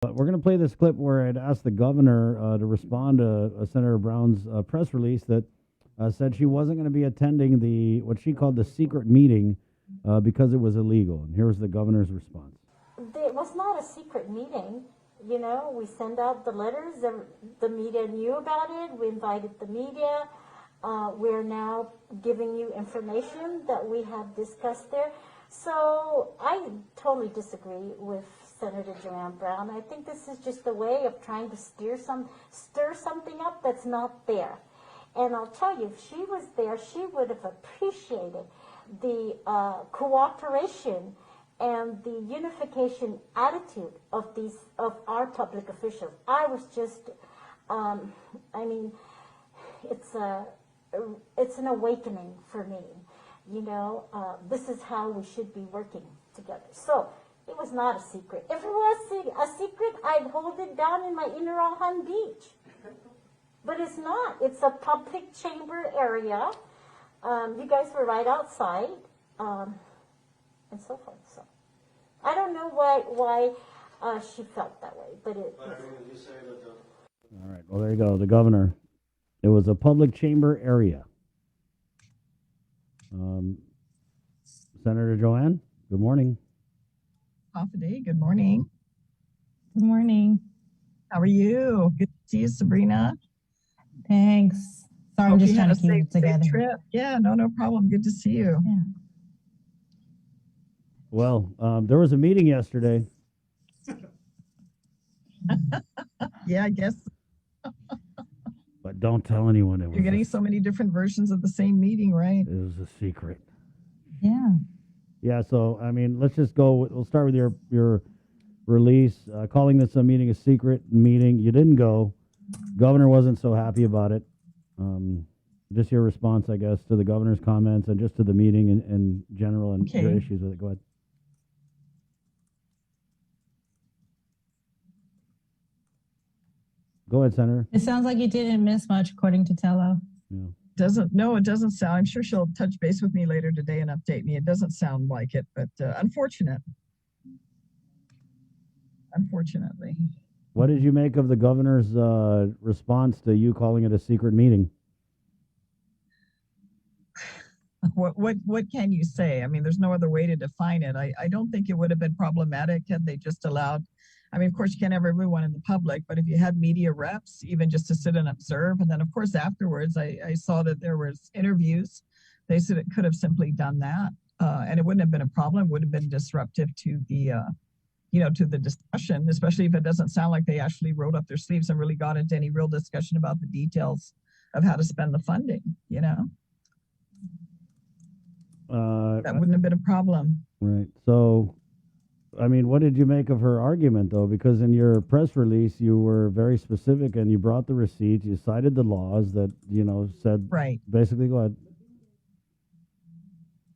But we're going to play this clip where I'd asked the governor to respond to Senator Brown's press release that said she wasn't going to be attending the what she called the secret meeting because it was illegal. And here's the governor's response. It was not a secret meeting. You know, we sent out the letters. The media knew about it. We invited the media. We're now giving you information that we have discussed there. So I totally disagree with Senator Joanne Brown. I think this is just a way of trying to stir something up that's not there. And I'll tell you, if she was there, she would have appreciated the cooperation and the unification attitude of our public officials. I was just, I mean, it's an awakening for me. You know, this is how we should be working together. So it was not a secret. If it was a secret, I'd hold it down in my inner Alhan Beach. But it's not. It's a public chamber area. You guys were right outside, and so forth. So I don't know why she felt that way, but it. All right. Well, there you go. The governor. It was a public chamber area. Senator Joanne, good morning. Day. Good morning. Good morning. How are you? Good to see you, Sabrina. Thanks. Sorry, I'm just trying to keep it together. Trip. Yeah, no problem. Good to see you. Yeah. Well, there was a meeting yesterday. Yeah, I guess. But don't tell anyone it was. You're getting so many different versions of the same meeting, right? It was a secret. Yeah. Yeah, so, I mean, let's just go. We'll start with your release, calling this a meeting a secret meeting. You didn't go. Governor wasn't so happy about it. Just your response, I guess, to the governor's comments and just to the meeting in general and your issues with it. Go ahead. Go ahead, Senator. It sounds like you didn't miss much, according to Tello. Yeah. It doesn't sound. I'm sure she'll touch base with me later today and update me. It doesn't sound like it, but unfortunately. What did you make of the governor's response to you calling it a secret meeting? What can you say? I mean, there's no other way to define it. I don't think it would have been problematic had they just allowed. I mean, of course, you can't have everyone in the public, but if you had media reps, even just to sit and observe, and then, of course, afterwards, I saw that there was interviews. They said it could have simply done that, and it wouldn't have been a problem. It would have been disruptive to the, to the discussion, especially if it doesn't sound like they actually rolled up their sleeves and really got into any real discussion about the details of how to spend the funding, That wouldn't have been a problem. Right. So, I mean, what did you make of her argument, though? Because in your press release, you were very specific and you brought the receipts. You cited the laws that, said. Right. Basically, go ahead.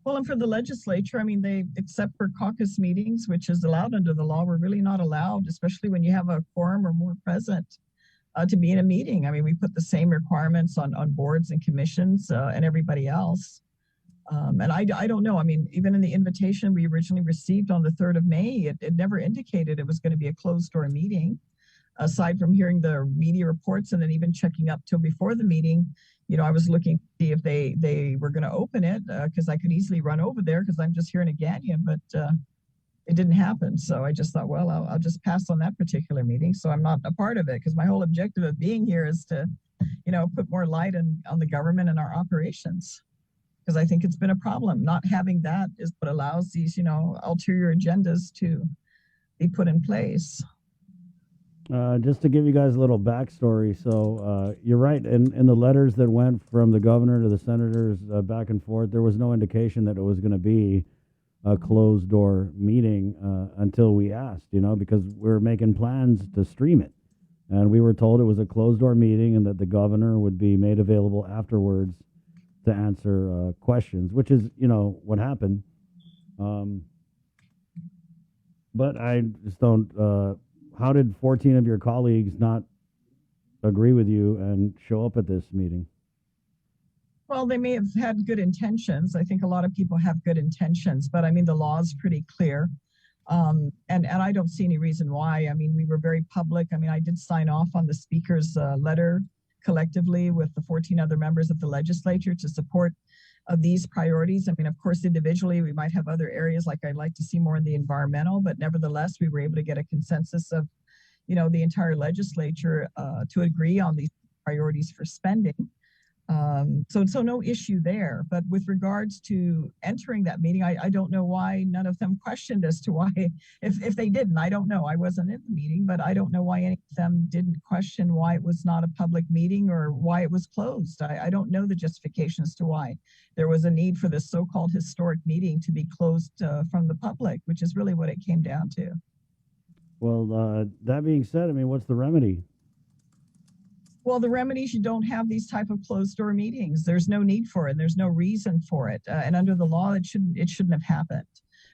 Well, and for the legislature, I mean, they, except for caucus meetings, which is allowed under the law, we're really not allowed, especially when you have a quorum or more present, to be in a meeting. I mean, we put the same requirements on boards and commissions and everybody else. And I don't know. I mean, even in the invitation we originally received on the 3rd of May, it never indicated it was going to be a closed door meeting. Aside from hearing the media reports and then even checking up till before the meeting, I was looking to see if they were going to open it because I could easily run over there because I'm just here in Agania, but it didn't happen. So I just thought, well, I'll just pass on that particular meeting. So I'm not a part of it because my whole objective of being here is to, put more light on the government and our operations. Because I think it's been a problem. Not having that is what allows these, ulterior agendas to be put in place. Just to give you guys a little backstory. So you're right. In the letters that went from the governor to the senators back and forth, there was no indication that it was going to be a closed door meeting until we asked, because we were making plans to stream it. And we were told it was a closed door meeting and that the governor would be made available afterwards to answer questions, which is, what happened. But I just don't, how did 14 of your colleagues not agree with you and show up at this meeting? Well, they may have had good intentions. I think a lot of people have good intentions, but I mean, the law is pretty clear. And I don't see any reason why. I mean, we were very public. I mean, I did sign off on the speaker's letter collectively with the 14 other members of the legislature to support these priorities. I mean, of course, individually, we might have other areas like I'd like to see more in the environmental, but nevertheless, we were able to get a consensus of, the entire legislature to agree on these priorities for spending. So no issue there. But with regards to entering that meeting, I don't know why none of them questioned as to why, if they didn't, I don't know. I wasn't in the meeting, but I don't know why any of them didn't question why it was not a public meeting or why it was closed. I don't know the justification as to why there was a need for this so-called historic meeting to be closed from the public, which is really what it came down to. Well, that being said, I mean, what's the remedy? Well, the remedies, you don't have these type of closed door meetings. There's no need for it. There's no reason for it. And under the law, it shouldn't have happened.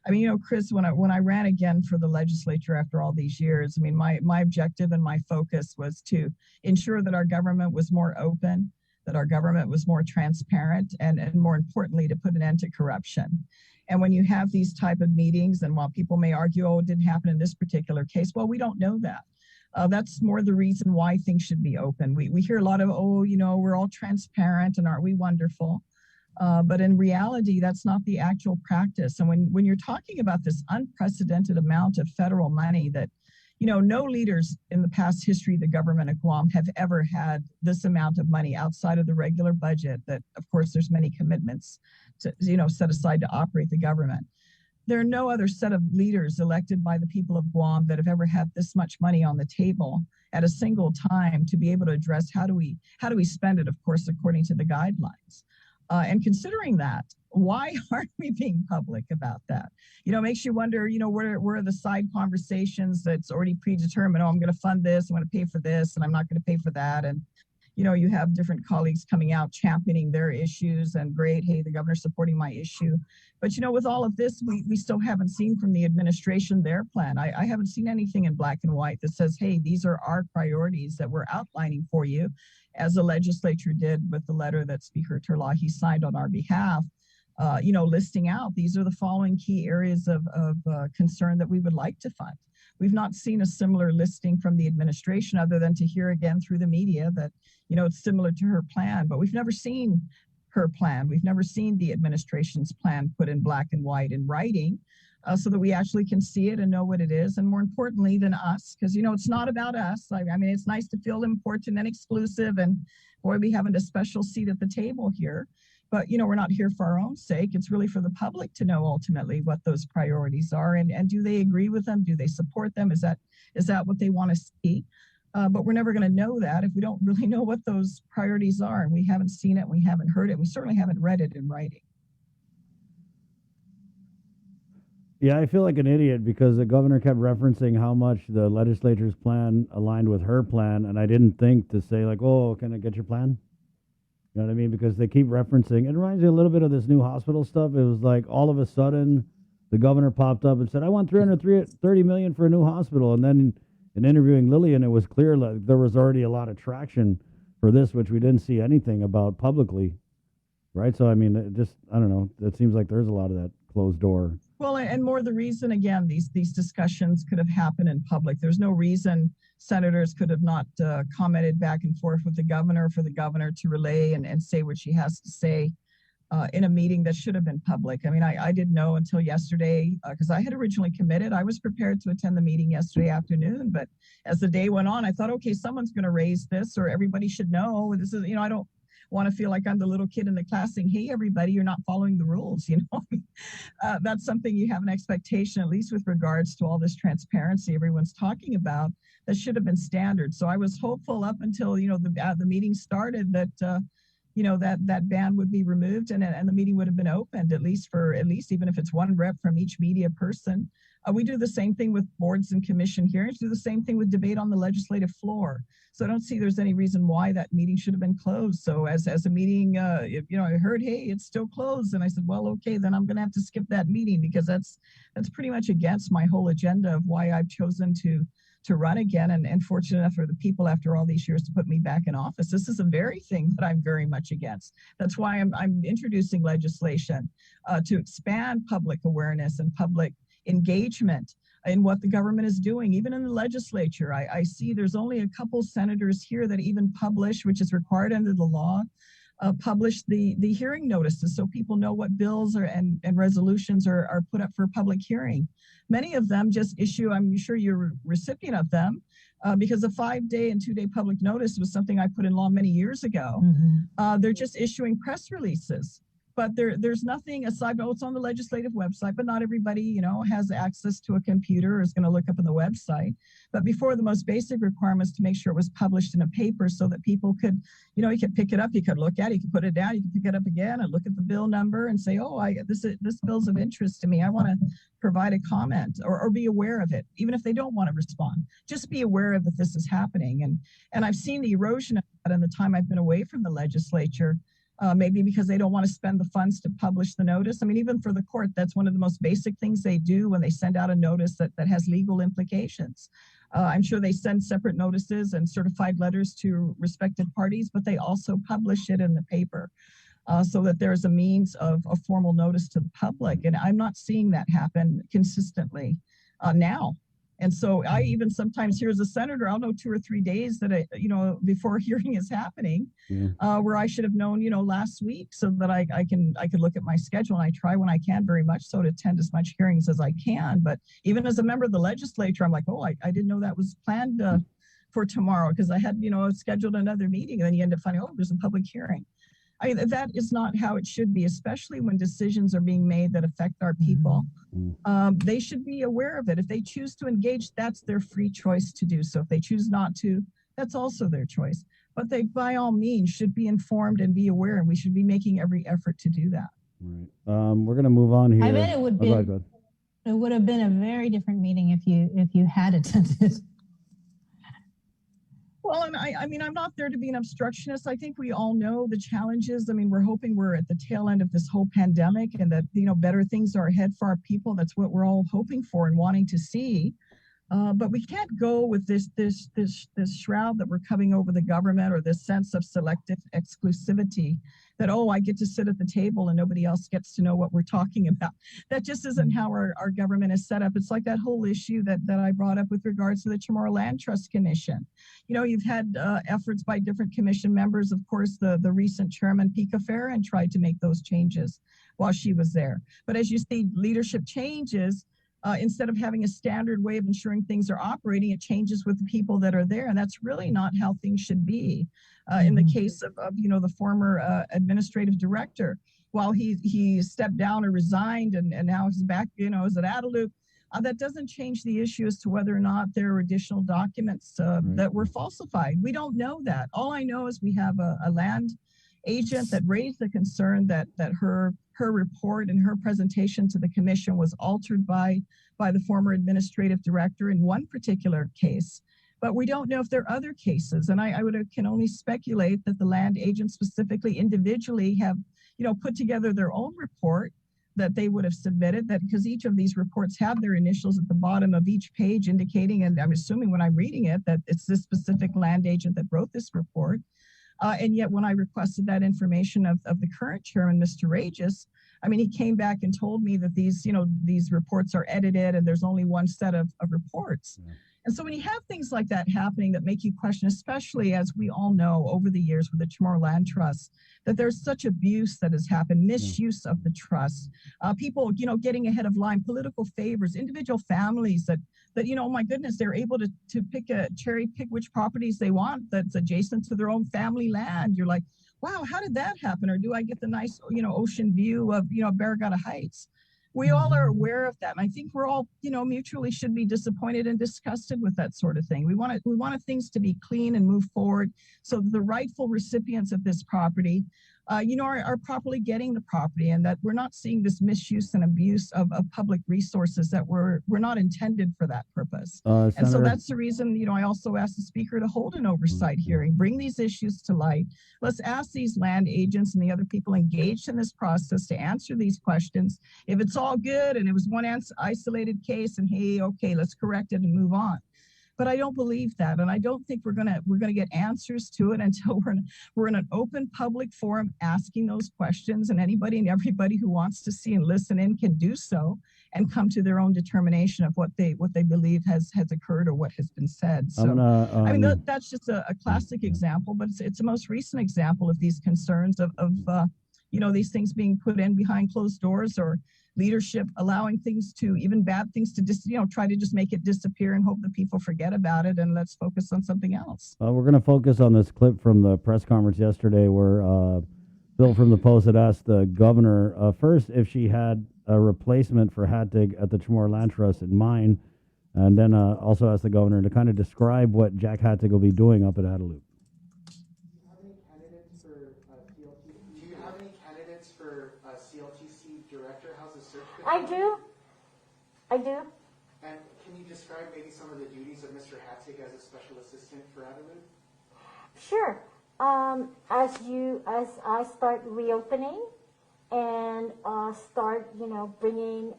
I mean, Chris, when I ran again for the legislature after all these years, I mean, my objective and my focus was to ensure that our government was more open, that our government was more transparent, and more importantly, to put an end to corruption. And when you have these type of meetings, and while people may argue, oh, it didn't happen in this particular case, well, we don't know that. That's more the reason why things should be open. We hear a lot of, oh, we're all transparent and aren't we wonderful? But in reality, that's not the actual practice. And when you're talking about this unprecedented amount of federal money that, no leaders in the past history of the government of Guam have ever had this amount of money outside of the regular budget that, of course, there's many commitments to, set aside to operate the government. There are no other set of leaders elected by the people of Guam that have ever had this much money on the table at a single time to be able to address how do we spend it, of course, according to the guidelines. And considering that, why aren't we being public about that? Makes you wonder, where are the side conversations that's already predetermined? Oh, I'm going to fund this, I'm going to pay for this, and I'm not going to pay for that. And you have different colleagues coming out championing their issues and great, hey, the governor's supporting my issue. But, with all of this, we still haven't seen from the administration their plan. I haven't seen anything in black and white that says, hey, these are our priorities that we're outlining for you, as the legislature did with the letter that Speaker Terlahi signed on our behalf, listing out, these are the following key areas of concern that we would like to fund. We've not seen a similar listing from the administration other than to hear again through the media that, it's similar to her plan, but we've never seen her plan. We've never seen the administration's plan put in black and white in writing so that we actually can see it and know what it is. And more importantly than us, because, it's not about us. I mean, it's nice to feel important and exclusive and boy, we haven't a special seat at the table here. But, we're not here for our own sake. It's really for the public to know ultimately what those priorities are and do they agree with them? Do they support them? Is that what they want to see? But we're never going to know that if we don't really know what those priorities are. And we haven't seen it, we haven't heard it, we certainly haven't read it in writing. Yeah, I feel like an idiot because the governor kept referencing how much the legislature's plan aligned with her plan. And I didn't think to say like, oh, can I get your plan? You know what I mean? Because they keep referencing. It reminds me a little bit of this new hospital stuff. It was like all of a sudden the governor popped up and said, I want $330 million for a new hospital. And then in interviewing Lillian, it was clear that there was already a lot of traction for this, which we didn't see anything about publicly. Right? So, I mean, I don't know. It seems like there's a lot of that closed door. Well, and more the reason, again, these discussions could have happened in public. There's no reason senators could have not commented back and forth with the governor for the governor to relay and say what she has to say in a meeting that should have been public. I mean, I didn't know until yesterday because I had originally committed. I was prepared to attend the meeting yesterday afternoon, but as the day went on, I thought, okay, someone's going to raise this or everybody should know. This is, I don't want to feel like I'm the little kid in the class saying, hey, everybody, you're not following the rules. That's something you have an expectation, at least with regards to all this transparency everyone's talking about, that should have been standard. So I was hopeful up until, the meeting started that, that ban would be removed and the meeting would have been opened, at least even if it's one rep from each media person. We do the same thing with boards and commission hearings, do the same thing with debate on the legislative floor. So I don't see there's any reason why that meeting should have been closed. So as a meeting, I heard, hey, it's still closed. And I said, well, okay, then I'm going to have to skip that meeting because that's pretty much against my whole agenda of why I've chosen to run again and fortunate enough for the people after all these years to put me back in office. This is the very thing that I'm very much against. That's why I'm introducing legislation to expand public awareness and public engagement in what the government is doing, even in the legislature. I see there's only a couple senators here that even publish, which is required under the law, publish the hearing notices so people know what bills and resolutions are put up for public hearing. Many of them just issue, I'm sure you're a recipient of them, because a 5-day and 2-day public notice was something I put in law many years ago. They're just issuing press releases. But there's nothing aside, it's on the legislative website, but not everybody, has access to a computer or is going to look up on the website. But before, the most basic requirements to make sure it was published in a paper so that people could, you could pick it up, you could look at it, you could put it down, you could pick it up again and look at the bill number and say, oh, this bill's of interest to me. I want to provide a comment or be aware of it, even if they don't want to respond. Just be aware of that this is happening. And I've seen the erosion of that in the time I've been away from the legislature. Maybe because they don't want to spend the funds to publish the notice. I mean, even for the court, that's one of the most basic things they do when they send out a notice that has legal implications. I'm sure they send separate notices and certified letters to respected parties, but they also publish it in the paper so that there's a means of a formal notice to the public. And I'm not seeing that happen consistently now. And so I even sometimes hear as a senator, I'll know 2 or 3 days that before a hearing is happening, where I should have known, last week, so that I could look at my schedule. And I try when I can very much so to attend as much hearings as I can. But even as a member of the legislature, I'm like, oh, I didn't know that was planned for tomorrow because I had, scheduled another meeting. And then you end up finding, oh, there's a public hearing. That is not how it should be, especially when decisions are being made that affect our people. They should be aware of it. If they choose to engage, that's their free choice to do so. If they choose not to, that's also their choice. But they, by all means, should be informed and be aware, and we should be making every effort to do that. Right. We're going to move on here. I bet it would have been a very different meeting if you had attended. Well, and I mean, I'm not there to be an obstructionist. I think we all know the challenges. I mean, we're hoping we're at the tail end of this whole pandemic and that, better things are ahead for our people. That's what we're all hoping for and wanting to see. But we can't go with this shroud that we're coming over the government or this sense of selective exclusivity that, oh, I get to sit at the table and nobody else gets to know what we're talking about. That just isn't how our government is set up. It's like that whole issue that I brought up with regards to the Chamorro Land Trust Commission. You've had efforts by different commission members. Of course, the recent chairman, Pika Farron, tried to make those changes while she was there. But as you see, leadership changes. Instead of having a standard way of ensuring things are operating, it changes with the people that are there. And that's really not how things should be. In the case of the former administrative director, while he stepped down or resigned and now he's back, is at Adelup, that doesn't change the issue as to whether or not there are additional documents that were falsified. We don't know that. All I know is we have a land agent that raised the concern that her report and her presentation to the commission was altered by the former administrative director in one particular case. But we don't know if there are other cases. And I can only speculate that the land agents specifically individually have, put together their own report that they would have submitted, that because each of these reports have their initials at the bottom of each page indicating, and I'm assuming when I'm reading it, that it's this specific land agent that wrote this report. And yet when I requested that information of the current chairman, Mr. Regis, I mean, he came back and told me that these reports are edited and there's only one set of reports. Yeah. And so when you have things like that happening that make you question, especially as we all know over the years with the Chamorro Land Trust, that there's such abuse that has happened, misuse of the trust, people, getting ahead of line, political favors, individual families that oh my goodness, they're able to cherry pick which properties they want that's adjacent to their own family land. You're like, wow, how did that happen? Or do I get the nice, ocean view of, Barragata Heights? We all are aware of that. And I think we're all, mutually should be disappointed and disgusted with that sort of thing. We want things to be clean and move forward so that the rightful recipients of this property, are properly getting the property, and that we're not seeing this misuse and abuse of public resources that were not intended for that purpose. And so that's the reason, I also asked the speaker to hold an oversight hearing, bring these issues to light. Let's ask these land agents and the other people engaged in this process to answer these questions. If it's all good and it was one isolated case and hey, okay, let's correct it and move on. But I don't believe that, and I don't think we're gonna get answers to it until we're in an open public forum asking those questions, and anybody and everybody who wants to see and listen in can do so. and come to their own determination of what they believe has occurred or what has been said. So I'm gonna. I mean, that's just a classic example, but it's a most recent example of these concerns of these things being put in behind closed doors, or leadership allowing things to, even bad things to just, try to just make it disappear and hope that people forget about it and let's focus on something else. We're going to focus on this clip from the press conference yesterday where Bill from the Post had asked the governor first if she had a replacement for Hattig at the Chamorro Land Trust in mind, and then also asked the governor to kind of describe what Jack Hattig will be doing up at Adaloop. Do you have any candidates for CLTC director? How's the search been? I do. And can you describe maybe some of the duties of Mr. Hattig as a special assistant for Adelaide? Sure. As I start reopening and start, bringing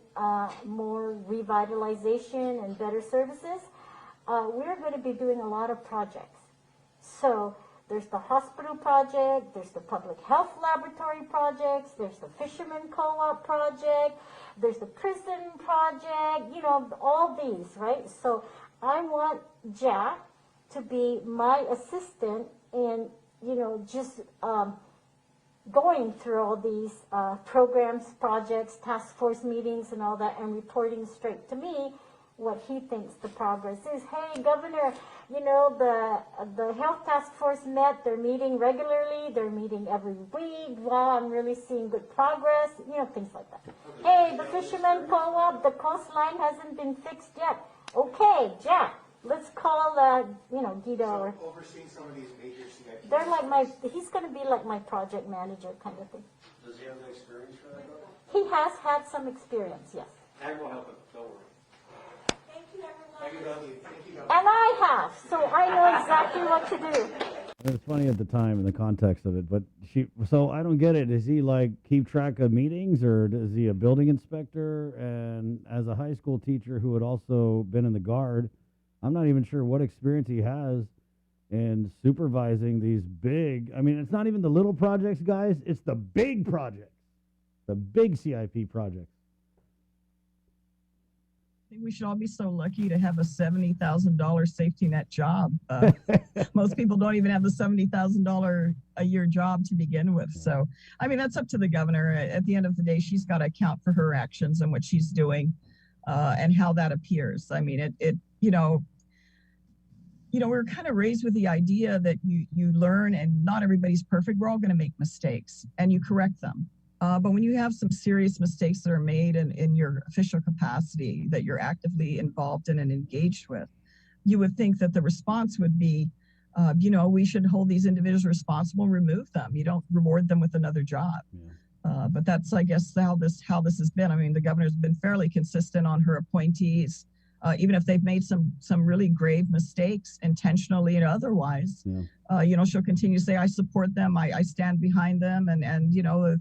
more revitalization and better services, we're going to be doing a lot of projects. So there's the hospital project, there's the public health laboratory projects, there's the fisherman co-op project, there's the prison project, all these, right? So I want Jack to be my assistant in, just going through all these programs, projects, task force meetings and all that, and reporting straight to me what he thinks the progress is. Hey, Governor, the health task force met, they're meeting regularly, they're meeting every week. Wow, I'm really seeing good progress, things like that. Hey, the fisherman co-op, the coastline hasn't been fixed yet. Okay, Jack, let's call, Guido. Or, So overseeing some of these major CIP. they're like he's going to be like my project manager kind of thing. Does he have the experience for that? He has had some experience, yes. Ag will help him, don't worry. Thank you, Governor. And I have, so I know exactly what to do. It's funny at the time in the context of it, but so I don't get it. Is he like keep track of meetings, or is he a building inspector? And as a high school teacher who had also been in the Guard, I'm not even sure what experience he has in supervising these big, I mean, it's not even the little projects, guys. It's the big projects, the big CIP projects. I think we should all be so lucky to have a $70,000 safety net job. Most people don't even have the $70,000 a year job to begin with. So, I mean, that's up to the governor. At the end of the day, she's got to account for her actions and what she's doing and how that appears. I mean, we're kind of raised with the idea that you learn, and not everybody's perfect. We're all going to make mistakes and you correct them. But when you have some serious mistakes that are made in your official capacity that you're actively involved in and engaged with, you would think that the response would be, we should hold these individuals responsible and remove them. You don't reward them with another job. Yeah. But that's, I guess, how this has been. I mean, the governor's been fairly consistent on her appointees, even if they've made some really grave mistakes, intentionally and otherwise. Yeah. She'll continue to say, I support them, I stand behind them, and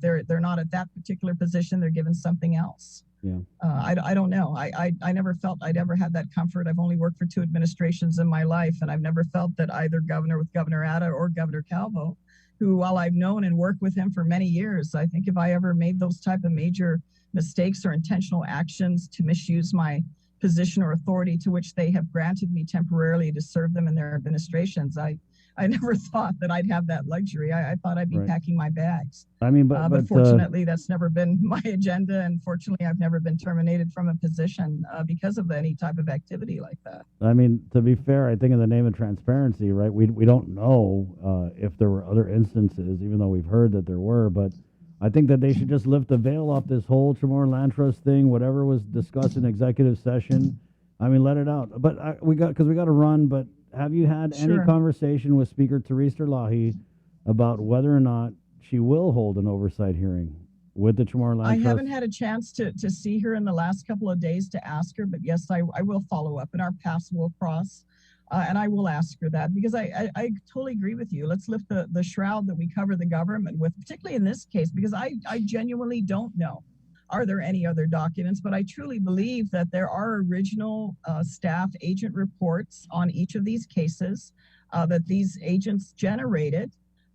they're not at that particular position, they're given something else. Yeah. I don't know. I never felt I'd ever had that comfort. I've only worked for 2 administrations in my life, and I've never felt that either governor with Governor Atta or Governor Calvo, who, while I've known and worked with him for many years, I think if I ever made those type of major mistakes or intentional actions to misuse my position or authority to which they have granted me temporarily to serve them in their administrations, I never thought that I'd have that luxury. I thought I'd be packing my bags. I mean, but fortunately, that's never been my agenda. And fortunately, I've never been terminated from a position because of any type of activity like that. I mean, to be fair, I think in the name of transparency, right, we don't know if there were other instances, even though we've heard that there were. But I think that they should just lift the veil off this whole Chamorro Land Trust thing, whatever was discussed in executive session. I mean, let it out. But we got to run. But have you had any conversation with Speaker Teresa Lahi about whether or not she will hold an oversight hearing with the Chamorro Land Trust? I haven't had a chance to see her in the last couple of days to ask her, but yes, I will follow up, and our paths will cross. And I will ask her that, because I totally agree with you. Let's lift the shroud that we cover the government with, particularly in this case, because I genuinely don't know. Are there any other documents? But I truly believe that there are original staff agent reports on each of these cases that these agents generated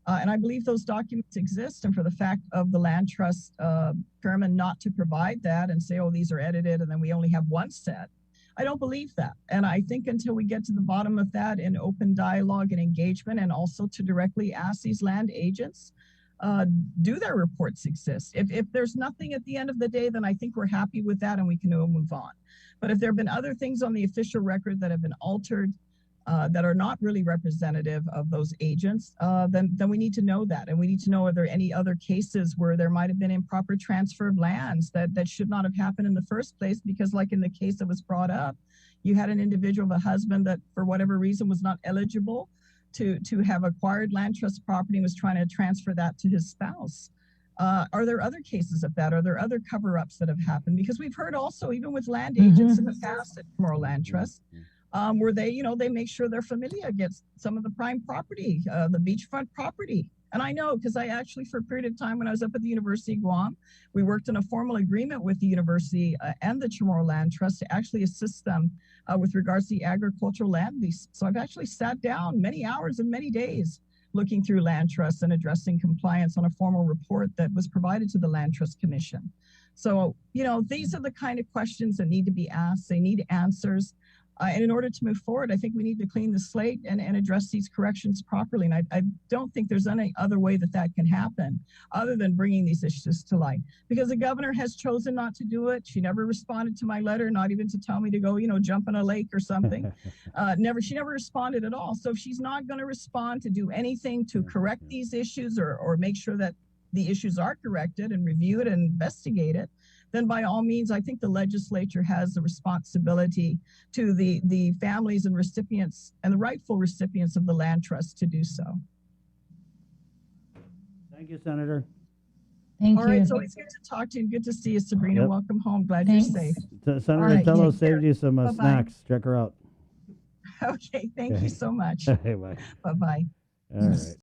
And I believe those documents exist. And for the fact of the land trust chairman not to provide that and say, oh, these are edited and then we only have one set, I don't believe that. And I think until we get to the bottom of that in open dialogue and engagement, and also to directly ask these land agents, do their reports exist? If there's nothing at the end of the day, then I think we're happy with that and we can move on. But if there have been other things on the official record that have been altered, that are not really representative of those agents, then we need to know that. And we need to know, are there any other cases where there might have been improper transfer of lands that should not have happened in the first place? Because like in the case that was brought up, you had an individual, the husband, that for whatever reason was not eligible to have acquired land trust property and was trying to transfer that to his spouse. Are there other cases of that? Are there other cover-ups that have happened? Because we've heard also, even with land agents in the past at Moral Land Trust, where they, they make sure their familia gets some of the prime property, the beachfront property. And I know, because I actually, for a period of time when I was up at the University of Guam, we worked in a formal agreement with the university and the Chamorro Land Trust to actually assist them with regards to the agricultural land lease. So I've actually sat down many hours and many days looking through land trusts and addressing compliance on a formal report that was provided to the Land Trust Commission. So, these are the kind of questions that need to be asked. They need answers. And in order to move forward, I think we need to clean the slate and address these corrections properly. And I don't think there's any other way that can happen other than bringing these issues to light. Because the governor has chosen not to do it. She never responded to my letter, not even to tell me to go, jump in a lake or something. She never responded at all. So if she's not going to respond to do anything to correct these issues or make sure that the issues are corrected and review it and investigate it, then by all means, I think the legislature has the responsibility to the families and recipients and the rightful recipients of the land trust to do so. Thank you, Senator. Thank All you. right, so it's good to talk to you and good to see you, Sabrina. Yep. Welcome home. Glad Thanks. you're safe. Senator All right, Tello take care. saved you some Bye-bye. snacks. Check her out. Okay, thank Okay. you so much. Hey, bye. Bye-bye. All right.